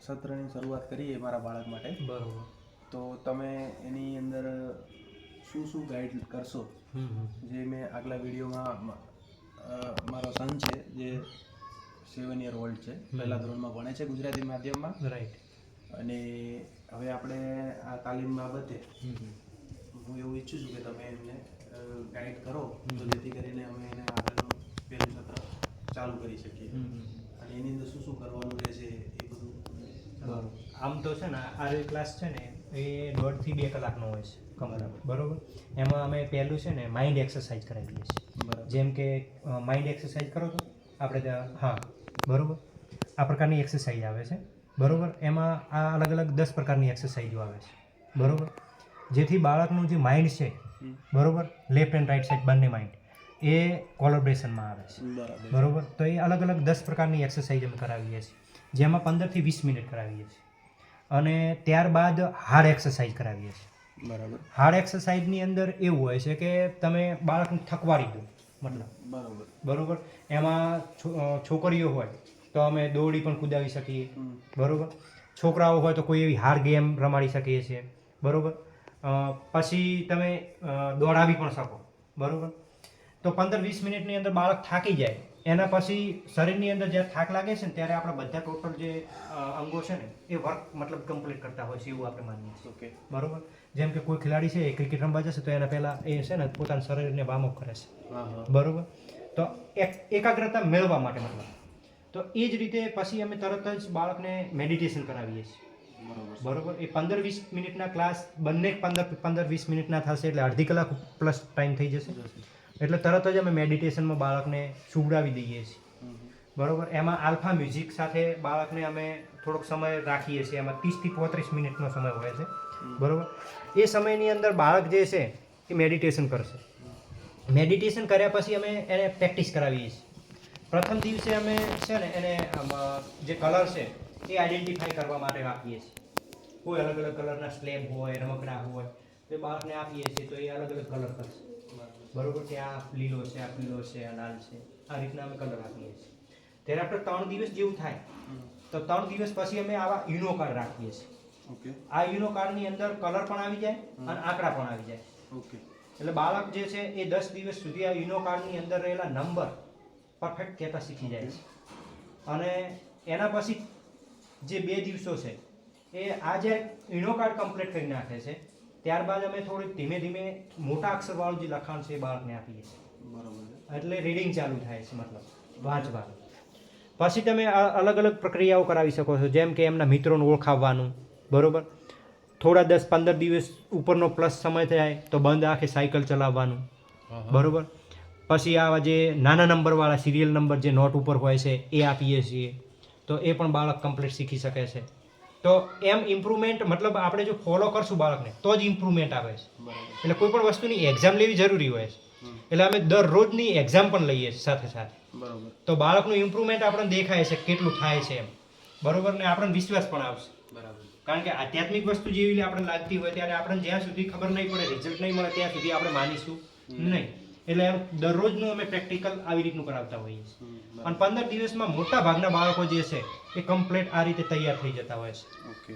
સત્રની શરૂઆત કરીએ મારા બાળક માટે, બરોબર, તો તમે એની અંદર શું શું ગાઈડ કરશો? જે મેં આગલા વિડીયોમાં મારો સન છે જે 7 યર ઓલ્ડ છે, પહેલા ધોરણમાં ભણે છે ગુજરાતી માધ્યમમાં, રાઈટ. અને હવે આપણે આ તાલીમ બાબતે હું એવું ઈચ્છું છું કે તમે એમને ગાઈડ કરો, તો જેથી કરીને અમે એને આગળનું પહેલું સત્ર ચાલુ કરી શકીએ, અને એની અંદર શું શું કરવાનું રહેશે એ બધું. બરોબર. આમ તો છે ને આ ક્લાસ છે ને એ 1.5 થી 2 કલાકનો હોય છે કમ્પ્લીટ, બરોબર. એમાં અમે પહેલું છે ને માઇન્ડ એક્સરસાઇઝ કરાવીએ છીએ. બરાબર. જેમ કે માઇન્ડ એક્સરસાઇઝ કરો તો આપણે ત્યાં, હા બરોબર, આ પ્રકારની એક્સરસાઇઝ આવે છે, બરોબર. એમાં આ અલગ અલગ 10 પ્રકારની એક્સરસાઇઝો આવે છે, બરોબર. જેથી બાળકનું જે માઇન્ડ છે, બરોબર, લેફ્ટ એન્ડ રાઈટ સાઈડ બંને માઇન્ડ એ કોલેબ્રેશનમાં આવે છે, બરોબર. તો એ અલગ અલગ 10 પ્રકારની એક્સરસાઇઝ અમે કરાવીએ છીએ, જેમાં 15 થી 20 મિનિટ કરાવીએ છીએ, અને ત્યારબાદ હાર્ડ એક્સરસાઇઝ કરાવીએ છીએ. બરાબર. હાર્ડ એક્સરસાઇઝની અંદર એવું હોય છે કે તમે બાળકને થકવાડી દો, મતલબ, બરાબર. બરોબર. એમાં છોકરીઓ હોય તો અમે દોડી પણ કુદાવી શકીએ, બરોબર. છોકરાઓ હોય તો કોઈ એવી હાર્ડ ગેમ રમાડી શકીએ છીએ, બરોબર. પછી તમે દોડાવી પણ શકો, બરોબર. તો 15-20 મિનિટની અંદર બાળક થાકી જાય, એના પછી શરીરની અંદર જ્યારે થાક લાગે છે ને ત્યારે આપણા બધા ટોટલ જે અંગો છે ને એ વર્ક મતલબ કમ્પ્લીટ કરતા હોય છે એવું આપણે માનીએ છીએ. ઓકે. બરોબર. જેમ કે કોઈ ખેલાડી છે એ ક્રિકેટ રમવા જશે તો એના પહેલાં એ છે ને પોતાના શરીરને વાર્મઅપ કરે છે, બરોબર. તો એકાગ્રતા મેળવવા માટે, મતલબ. તો એ જ રીતે પછી અમે તરત જ બાળકને મેડિટેશન કરાવીએ છીએ, બરોબર. એ 15-20 મિનિટના ક્લાસ બંને 15-20 મિનિટના થશે, એટલે અડધી કલાક પ્લસ ટાઈમ થઈ જશે. એટલે તરત જ અમે મેડિટેશનમાં બાળકને સુવડાવી દઈએ છીએ, બરોબર. એમાં આલ્ફા મ્યુઝિક સાથે બાળકને અમે થોડોક સમય રાખીએ છીએ, એમાં 30 થી 35 મિનિટનો સમય હોય છે, બરોબર. એ સમયની અંદર બાળક જે છે એ મેડિટેશન કરશે. મેડિટેશન કર્યા પછી અમે એને પ્રેક્ટિસ કરાવીએ છીએ. પ્રથમ દિવસે અમે છે ને એને જે કલર છે એ આઈડેન્ટિફાઈ કરવા માટે આપીએ છીએ. કોઈ અલગ અલગ કલરના સ્લેબ હોય, રમકડા હોય, તો બાળકને આપીએ છીએ તો એ અલગ અલગ કલર કરશે, બરોબર. કે આ લીલો છે, આ પીળો છે, આ લાલ છે, આ રીતના અમે કલર આપીએ છીએ. ત્યારે આપણે 3 દિવસ જેવું થાય તો 3 દિવસ પછી અમે આવા યુનો કાર્ડ રાખીએ છીએ. ઓકે. આ યુનો કાર્ડની અંદર કલર પણ આવી જાય અને આંકડા પણ આવી જાય. ઓકે. એટલે બાળક જે છે એ 10 દિવસ સુધી આ યુનો કાર્ડની અંદર રહેલા નંબર પરફેક્ટ કહેતા શીખી જાય છે. અને એના પછી જે 2 દિવસો છે એ આ જે યુનો કાર્ડ કમ્પ્લીટ કરી નાખે છે, ત્યારબાદ અમે થોડી ધીમે ધીમે મોટા અક્ષરવાળું જે લખાણ છે એ બાળકને આપીએ છીએ, બરાબર. એટલે રીડિંગ ચાલુ થાય છે, મતલબ વાંચવાનું. પછી તમે અલગ અલગ પ્રક્રિયાઓ કરાવી શકો છો, જેમ કે એમના મિત્રોને ઓળખાવવાનું, બરોબર. થોડા 10-15 દિવસ ઉપરનો પ્લસ સમય થાય તો બંધ આંખે સાયકલ ચલાવવાનું, બરોબર. પછી આવા જે નાના નંબરવાળા સિરિયલ નંબર જે નોટ ઉપર હોય છે એ આપીએ છીએ, તો એ પણ બાળક કમ્પ્લીટ શીખી શકે છે. તો એમ ઇમ્પ્રુવમેન્ટ, મતલબ આપણે જો ફોલો કરશું બાળકને તો જ ઇમ્પ્રુવમેન્ટ આવે છે. એટલે કોઈ પણ વસ્તુની એક્ઝામ લેવી જરૂરી હોય છે, એટલે અમે દરરોજની એક્ઝામ પણ લઈએ છીએ સાથે સાથે, બરાબર. તો બાળકનું ઇમ્પ્રુવમેન્ટ આપણને દેખાય છે કેટલું થાય છે એમ, બરોબર. ને આપણને વિશ્વાસ પણ આવશે, બરાબર. કારણ કે આધ્યાત્મિક વસ્તુ જેવી આપણને લાગતી હોય ત્યારે આપણને જ્યાં સુધી ખબર નહીં પડે, રિઝલ્ટ નહીં મળે ત્યાં સુધી આપણે માનીશું નહીં. એટલે દરરોજનું અમે પ્રેક્ટિકલ આવી રીતનું કરાવતા હોઈએ છીએ, અને 15 દિવસમાં મોટા ભાગના બાળકો જે છે એ કમ્પ્લીટ આ રીતે તૈયાર થઈ જતા હોય છે. ઓકે.